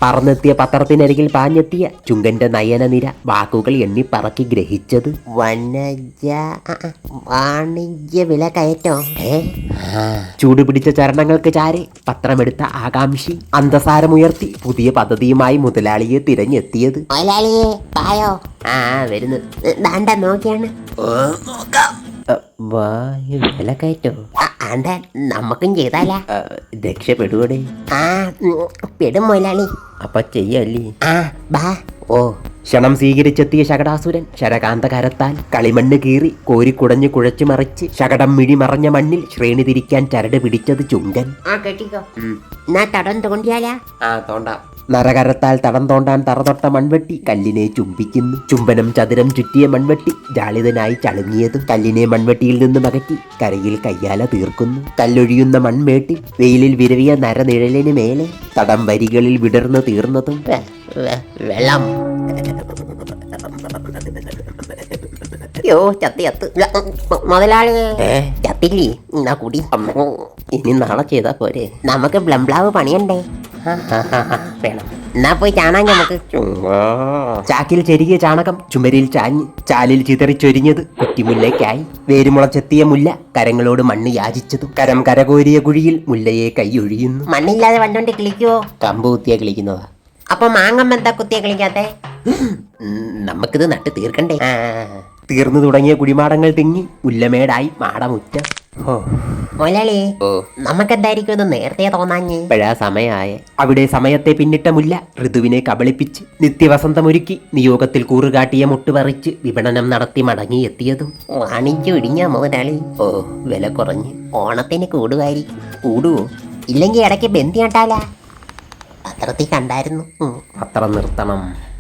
പറന്നെത്തിയ പത്രത്തിനരികിൽ പാഞ്ഞെത്തിയ ചുങ്കന്റെ നയനനിര വാക്കുകൾ എണ്ണിപ്പറക്കി ഗ്രഹിച്ചത്. വാണിജ്യ വില കയറ്റോ? ചൂടുപിടിച്ച ചരണങ്ങൾക്ക് ചാരെ പത്രമെടുത്ത ആകാംക്ഷി അന്തസാരമുയർത്തി പുതിയ പദ്ധതിയുമായി മുതലാളിയെ തിരഞ്ഞെത്തിയത്. മുതലാളിയെ പായോ? വരുന്നു. ദാണ്ട നോക്കിയാണ്. വില കയറ്റോ? നമുക്കും ചെയ്താലാ? രക്ഷപ്പെടുവടേ. പെടും മുതലാളി. അപ്പൊ ചെയ്യല്ലേ? ബാ. ഓ. ക്ഷണം സ്വീകരിച്ചെത്തിയ ശകടാസുരൻ ശരകാന്ത കരത്താൽ കളിമണ്ണ് കീറി കോരിക്കുടഞ്ഞ് കുഴച്ചു മറിച്ച് ശകടം മിഴി മറഞ്ഞ മണ്ണിൽ ശ്രേണി തിരിക്കാൻ ചരട് പിടിച്ചത് ചുങ്കൻ. കേട്ടിക്കോ. എന്നാ തടം തോണ്ടിയാലാ? തോണ്ടാം. നരകരത്താൽ തടം തോണ്ടാൻ തറതൊട്ട മൺവെട്ടി കല്ലിനെ ചുംബിക്കുന്നു. ചുംബനം ചതുരം ചുറ്റിയ മൺവെട്ടി ജാളിതനായി ചളുങ്ങിയതും കല്ലിനെ മൺവെട്ടിയിൽ നിന്നും അകറ്റി കരയിൽ കയ്യാല തീർക്കുന്നു. കല്ലൊഴിയുന്ന മൺവേട്ടി വെയിലിൽ വിരവിയ നരനിഴലിന് മേലെ തടം വരികളിൽ വിടർന്നു തീർന്നതും വെള്ളം. ചത്ത് മുതലാളി ചത്തില്ലേ? എന്നാ കൂടി. ഇനി നാളെ ചെയ്താ പോരെ? നമുക്ക് ബ്ലംബ്ലാവ് പണിയണ്ടേ? വേണം. എന്നാ പോയി ചാണാൻ നമുക്ക്. ചാക്കിൽ ചെരികിയ ചാണകം ചുമരിൽ ചാഞ്ഞ് ചാലിൽ ചിതറിച്ചൊരിഞ്ഞത് കുറ്റിമുല്ലയ്ക്കായി. വേരുമുളച്ചെത്തിയ മുല്ല കരങ്ങളോട് മണ്ണ് യാചിച്ചതും കരം കരകോരിയ കുഴിയിൽ മുല്ലയെ കൈയൊഴിയുന്നു. മണ്ണില്ലാതെ വണ്ടോണ്ട് കിളിക്കുവോ? കമ്പ് കുത്തിയ കിളിക്കുന്നതാ. അപ്പൊ മാങ്ങം എന്താ കുത്തിയ കളിക്കാത്തെ? നമുക്കിത് നട്ട് തീർക്കണ്ടേ? തീർന്നു തുടങ്ങിയ കുടിമാടങ്ങൾ തിങ്ങി മുല്ലമേടായി മാടമുറ്റം. മുതലാളി, നമുക്കെന്തായിരിക്കും ഇത് നേരത്തെ തോന്നാഞ്ഞ്? ഇപ്പോഴാ സമയായ. അവിടെ സമയത്തെ പിന്നിട്ട മുല്ല ഋതുവിനെ കബളിപ്പിച്ച് നിത്യവസന്തമൊരുക്കി നിയോഗത്തിൽ കൂറുകാട്ടിയ മുട്ടുപറിച്ച് വിപണനം നടത്തി മടങ്ങിയെത്തിയതും വാണിജ്യം ഇടിഞ്ഞ മുതലാളി. വില കുറഞ്ഞ്. ഓണത്തിന് കൂടുമായിരിക്കും. കൂടുവോ? ഇല്ലെങ്കിൽ ഇടയ്ക്ക് ബന്ധിയാട്ടാലാ? പത്രത്തിൽ കണ്ടായിരുന്നു. പത്രം നിർത്തണം.